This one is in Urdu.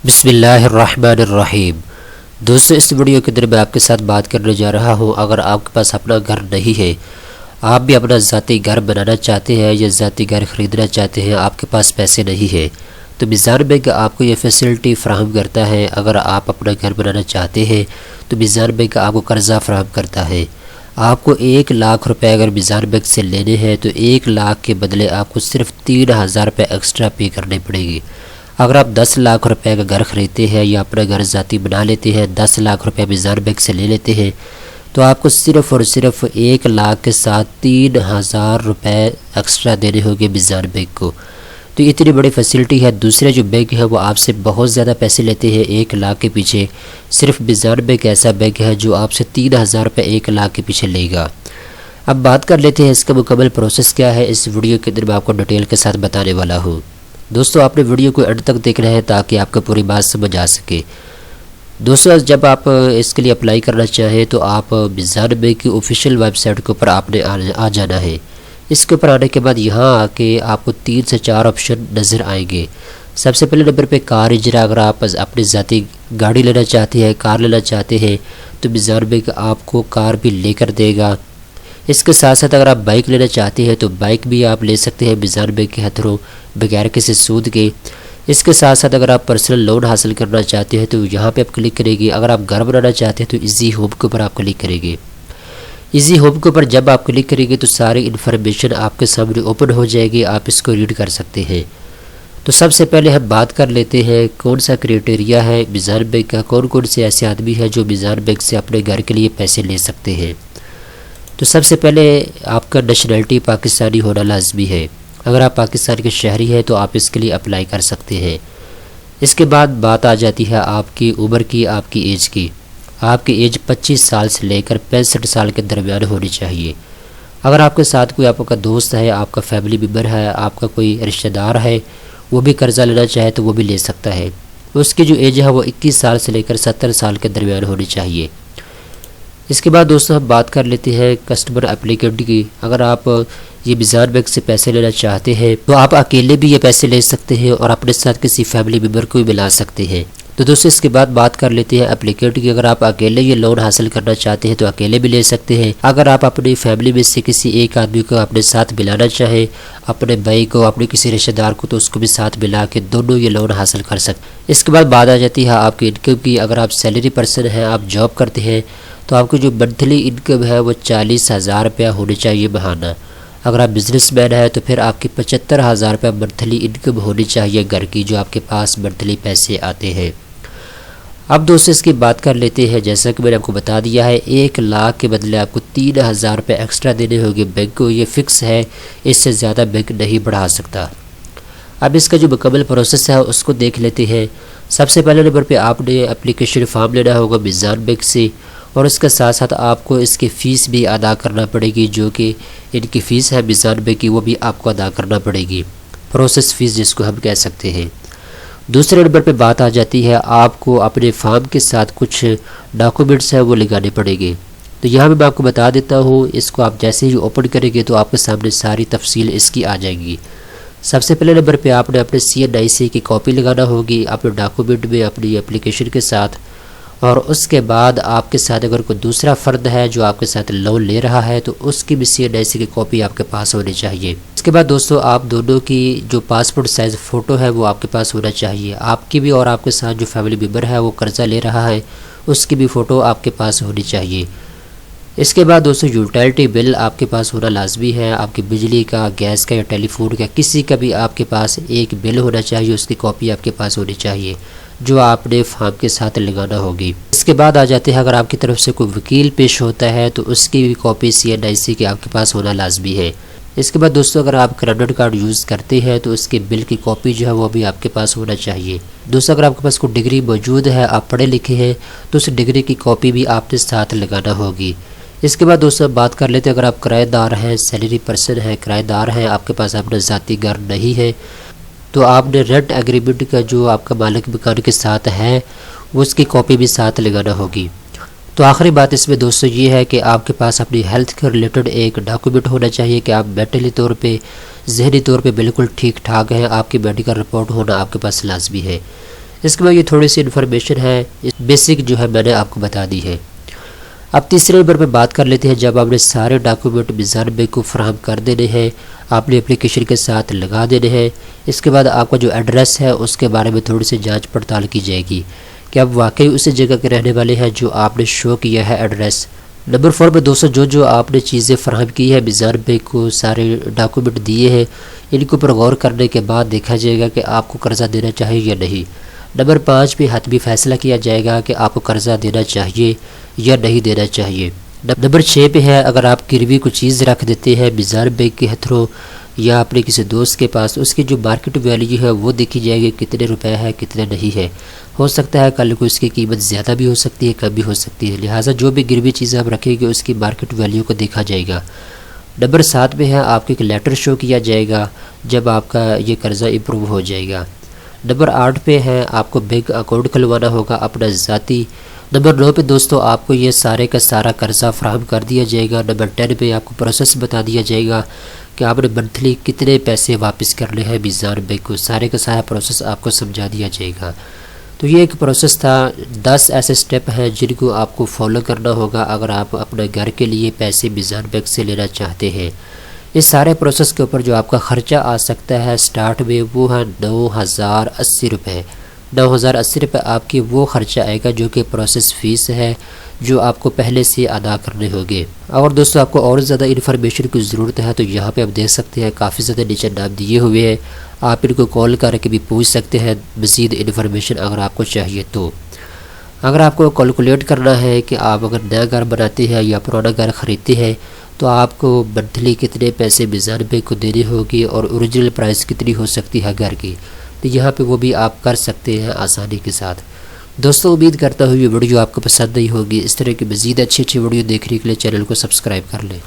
بسم اللہ الرحمن الرحیم۔ دوستو، اس ویڈیو کے اندر میں آپ کے ساتھ بات کرنے جا رہا ہوں۔ اگر آپ کے پاس اپنا گھر نہیں ہے، آپ بھی اپنا ذاتی گھر بنانا چاہتے ہیں یا ذاتی گھر خریدنا چاہتے ہیں، آپ کے پاس پیسے نہیں ہے، تو میزان بینک آپ کو یہ فیسلٹی فراہم کرتا ہے۔ اگر آپ اپنا گھر بنانا چاہتے ہیں تو میزان بینک آپ کو قرضہ فراہم کرتا ہے۔ آپ کو 1,00,000 روپے اگر میزان بینک سے لینے ہیں تو 1,00,000 کے بدلے آپ کو صرف 3,000 روپے ایکسٹرا پے کرنے پڑے گی۔ اگر آپ 10,00,000 روپے کا گھر خریدتے ہیں یا اپنا گھر ذاتی بنا لیتے ہیں، 10,00,000 روپے میزان بینک سے لے لیتے ہیں، تو آپ کو صرف اور صرف 1,00,000 کے ساتھ 3,000 روپے ایکسٹرا دینے ہوں گے میزان بینک کو۔ تو اتنی بڑی فیسلٹی ہے۔ دوسرے جو بینک ہے وہ آپ سے بہت زیادہ پیسے لیتے ہیں 1,00,000 کے پیچھے، صرف میزان بینک ایسا بینک ہے جو آپ سے 3,000 روپے 1,00,000 کے پیچھے لے گا۔ اب بات کر لیتے ہیں اس کا مکمل پروسیس کیا ہے۔ اس ویڈیو کے اندر میں آپ کو ڈیٹیل کے ساتھ بتانے والا ہوں۔ دوستو، آپ نے ویڈیو کو اینڈ تک دیکھنا ہے تاکہ آپ کو پوری بات سمجھ آ سکے۔ دوستو، جب آپ اس کے لیے اپلائی کرنا چاہیں تو آپ میزان بینک کی آفیشیل ویب سائٹ کے اوپر آپ نے آ جانا ہے۔ اس کے اوپر آنے کے بعد یہاں آ کے آپ کو 3 سے 4 آپشن نظر آئیں گے۔ سب سے پہلے نمبر پہ کار اجرا۔ اگر آپ اپنی ذاتی گاڑی لینا چاہتے ہیں، کار لینا چاہتے ہیں، تو میزان بینک آپ کو کار بھی لے کر دے گا۔ اس کے ساتھ ساتھ اگر آپ بائک لینا چاہتے ہیں تو بائک بھی آپ لے سکتے ہیں میزان بینک کے تھرو بغیر کسی سود کے۔ اس کے ساتھ ساتھ اگر آپ پرسنل لون حاصل کرنا چاہتے ہیں تو یہاں پہ آپ کلک کریں گے۔ اگر آپ گھر بنانا چاہتے ہیں تو ایزی ہوم کے اوپر آپ کلک کریں گے۔ ایزی ہوم کے اوپر جب آپ کلک کریں گے تو ساری انفارمیشن آپ کے سامنے اوپن ہو جائے گی، آپ اس کو ریڈ کر سکتے ہیں۔ تو سب سے پہلے ہم بات کر لیتے ہیں کون سا کرائٹیریا ہے میزان بینک کا، کون سے ایسے آدمی ہیں جو میزان بینک سے اپنے گھر کے لیے پیسے لے سکتے ہیں۔ تو سب سے پہلے آپ کا نیشنلٹی پاکستانی ہونا لازمی ہے۔ اگر آپ پاکستان کے شہری ہیں تو آپ اس کے لیے اپلائی کر سکتے ہیں۔ اس کے بعد بات آ جاتی ہے آپ کی عمر کی، آپ کی ایج کی۔ آپ کی ایج 25 سال سے لے کر 65 سال کے درمیان ہونی چاہیے۔ اگر آپ کے ساتھ کوئی آپ کا دوست ہے، آپ کا فیملی ممبر ہے، آپ کا کوئی رشتہ دار ہے، وہ بھی قرضہ لینا چاہے تو وہ بھی لے سکتا ہے۔ اس کی جو ایج ہے وہ 21 سال سے لے کر 70 سال کے درمیان ہونی چاہیے۔ اس کے بعد دوستو ہم بات کر لیتے ہیں کسٹمر اپلیکینٹ کی۔ اگر آپ یہ میزان بینک سے پیسے لینا چاہتے ہیں تو آپ اکیلے بھی یہ پیسے لے سکتے ہیں اور اپنے ساتھ کسی فیملی ممبر کو بھی ملا سکتے ہیں۔ تو دوستو اس کے بعد بات کر لیتے ہیں اپلیکینٹ کی۔ اگر آپ اکیلے یہ لون حاصل کرنا چاہتے ہیں تو اکیلے بھی لے سکتے ہیں۔ اگر آپ اپنی فیملی میں سے کسی ایک آدمی کو اپنے ساتھ ملانا چاہیں، اپنے بھائی کو، اپنے کسی رشتہ دار کو، تو اس کو بھی ساتھ ملا کے دونوں یہ لون حاصل کر سکتے ہیں۔ اس کے بعد بات آ جاتی ہے آپ کی انکم کی۔ اگر آپ سیلری پرسن ہیں، آپ جاب کرتے ہیں، تو آپ کی جو منتھلی انکم ہے وہ 40,000 روپیہ ہونی چاہیے ماہانہ۔ اگر آپ بزنس مین ہیں تو پھر آپ کی 75,000 روپیہ منتھلی انکم ہونی چاہیے گھر کی، جو آپ کے پاس منتھلی پیسے آتے ہیں۔ اب دوستو اس کی بات کر لیتے ہیں، جیسا کہ میں نے آپ کو بتا دیا ہے 1,00,000 کے بدلے آپ کو 3,000 روپے ایکسٹرا دینے ہوں گے بینک کو۔ یہ فکس ہے، اس سے زیادہ بینک نہیں بڑھا سکتا۔ اب اس کا جو مکمل پروسیس ہے اس کو دیکھ لیتے ہیں۔ سب سے پہلے نمبر پہ آپ نے اپلیکیشن فارم لینا ہوگا میزان بینک سے، اور اس کے ساتھ ساتھ آپ کو اس کی فیس بھی ادا کرنا پڑے گی، جو کہ ان کی فیس ہے میزان بینک کی، وہ بھی آپ کو ادا کرنا پڑے گی، پروسیس فیس جس کو ہم کہہ سکتے ہیں۔ دوسرے نمبر پہ بات آ جاتی ہے آپ کو اپنے فارم کے ساتھ کچھ ڈاکومنٹس ہیں وہ لگانے پڑیں گے۔ تو یہاں میں آپ کو بتا دیتا ہوں، اس کو آپ جیسے ہی اوپن کریں گے تو آپ کے سامنے ساری تفصیل اس کی آ جائیں گی۔ سب سے پہلے نمبر پہ آپ نے اپنے CNIC کی کاپی لگانا ہوگی اپنے ڈاکومنٹ میں اپنی اپلیکیشن کے ساتھ، اور اس کے بعد آپ کے ساتھ اگر کوئی دوسرا فرد ہے جو آپ کے ساتھ لون لے رہا ہے تو اس کی بھی CNIC کی کاپی آپ کے پاس ہونی چاہیے۔ اس کے بعد دوستو آپ دونوں کی جو پاسپورٹ سائز فوٹو ہے وہ آپ کے پاس ہونا چاہیے، آپ کی بھی اور آپ کے ساتھ جو فیملی ممبر ہے وہ قرضہ لے رہا ہے اس کی بھی فوٹو آپ کے پاس ہونی چاہیے۔ اس کے بعد دوستو یوٹیلٹی بل آپ کے پاس ہونا لازمی ہے، آپ کی بجلی کا، گیس کا یا ٹیلی فون کا، کسی کا بھی آپ کے پاس ایک بل ہونا چاہیے، اس کی کاپی آپ کے پاس ہونی چاہیے جو آپ نے فارم کے ساتھ لگانا ہوگی۔ اس کے بعد آ جاتے ہیں اگر آپ کی طرف سے کوئی وکیل پیش ہوتا ہے تو اس کی بھی کاپی CNIC کی آپ کے پاس ہونا لازمی ہے۔ اس کے بعد دوستو اگر آپ کریڈٹ کارڈ یوز کرتے ہیں تو اس کے بل کی کاپی جو ہے وہ بھی آپ کے پاس ہونا چاہیے۔ دوستو اگر آپ کے پاس کوئی ڈگری موجود ہے، آپ پڑھے لکھے ہیں، تو اس ڈگری کی کاپی بھی آپ نے ساتھ لگانا ہوگی۔ اس کے بعد دوستو بات کر لیتے ہیں اگر آپ کرایہ دار ہیں، سیلری پرسن ہیں، کرایہ دار ہیں، آپ کے پاس اپنا ذاتی گھر نہیں ہے، تو آپ نے رینٹ ایگریمنٹ کا جو آپ کا مالک مکان کے ساتھ ہے وہ اس کی کاپی بھی ساتھ لگانا ہوگی۔ تو آخری بات اس میں دوستو یہ ہے کہ آپ کے پاس اپنی ہیلتھ کے ریلیٹڈ ایک ڈاکومنٹ ہونا چاہیے کہ آپ مینٹلی طور پہ، ذہنی طور پہ بالکل ٹھیک ٹھاک ہیں، آپ کی میڈیکل رپورٹ ہونا آپ کے پاس لازمی ہے۔ اس کے بعد یہ تھوڑی سی انفارمیشن ہے بیسک جو ہے میں نے آپ کو بتا دی ہے۔ اب تیسرے نمبر پہ بات کر لیتے ہیں، جب آپ نے سارے ڈاکومنٹ میزان بینک کو فراہم کر دینے ہیں، آپ نے اپلیکیشن کے ساتھ لگا دینے ہیں، اس کے بعد آپ کا جو ایڈریس ہے اس کے بارے میں تھوڑی سی جانچ پڑتال کی جائے گی کہ آپ واقعی اسی جگہ کے رہنے والے ہیں جو آپ نے شو کیا ہے ایڈریس۔ نمبر 4 پہ دوستو جو آپ نے چیزیں فراہم کی ہے میزان بینک کو، سارے ڈاکومنٹ دیے ہیں، ان کے اوپر غور کرنے کے بعد دیکھا جائے گا کہ آپ کو قرضہ دینا چاہیے یا نہیں۔ نمبر 5 پہ حتمی فیصلہ کیا جائے گا کہ آپ کو قرضہ دینا چاہیے یا نہیں دینا چاہیے۔ نمبر 6 پہ ہے، اگر آپ گروی کوئی چیز رکھ دیتے ہیں میزان بینک کے تھرو یا اپنے کسی دوست کے پاس، اس کی جو مارکیٹ ویلیو ہے وہ دیکھی جائے گی کتنے روپے ہے کتنے نہیں ہے۔ ہو سکتا ہے کل کو اس کی قیمت زیادہ بھی ہو سکتی ہے کم بھی ہو سکتی ہے، لہٰذا جو بھی گروی چیزیں آپ رکھیں گے اس کی مارکیٹ ویلیو کو دیکھا جائے گا۔ نمبر 7 پہ ہے، آپ کو ایک لیٹر شو کیا جائے گا جب آپ کا یہ قرضہ امپروو ہو جائے گا۔ نمبر 8 پہ ہے، آپ کو بینک اکاؤنٹ کھلوانا ہوگا اپنا ذاتی۔ نمبر 9 پہ دوستو آپ کو یہ سارے کا سارا قرضہ فراہم کر دیا جائے گا۔ نمبر 10 پہ آپ کو پروسیس بتا دیا جائے گا کہ آپ نے منتھلی کتنے پیسے واپس کرنے ہیں میزان بینک کو، سارے کا سارا پروسیس آپ کو سمجھا دیا جائے گا۔ تو یہ ایک پروسیس تھا، 10 ایسے سٹیپ ہیں جن کو آپ کو فالو کرنا ہوگا اگر آپ اپنے گھر کے لیے پیسے میزان بینک سے لینا چاہتے ہیں۔ اس سارے پروسیس کے اوپر جو آپ کا خرچہ آ سکتا ہے سٹارٹ میں وہ ہے 9080 روپے۔ 9080 روپے آپ کی وہ خرچہ آئے گا جو کہ پروسیس فیس ہے جو آپ کو پہلے سے ادا کرنے ہوگے۔ اور دوستو آپ کو اور زیادہ انفارمیشن کی ضرورت ہے تو یہاں پہ آپ دیکھ سکتے ہیں کافی زیادہ نیچے نام دیے ہوئے ہیں، آپ ان کو کال کر کے بھی پوچھ سکتے ہیں مزید انفارمیشن اگر آپ کو چاہیے تو۔ اگر آپ کو کیلکولیٹ کرنا ہے کہ آپ اگر نیا گھر بناتے ہیں یا پرانا گھر خریدتے ہیں تو آپ کو منتھلی کتنے پیسے میزان بینک کو دینے ہوگی اور اوریجنل پرائس کتنی ہو سکتی ہے گھر کی، تو یہاں پہ وہ بھی آپ کر سکتے ہیں آسانی کے ساتھ۔ دوستو امید کرتا ہوں یہ ویڈیو آپ کو پسند نہیں ہوگی، اس طرح کی مزید اچھی ویڈیو دیکھنے کے لیے چینل کو سبسکرائب کر لیں۔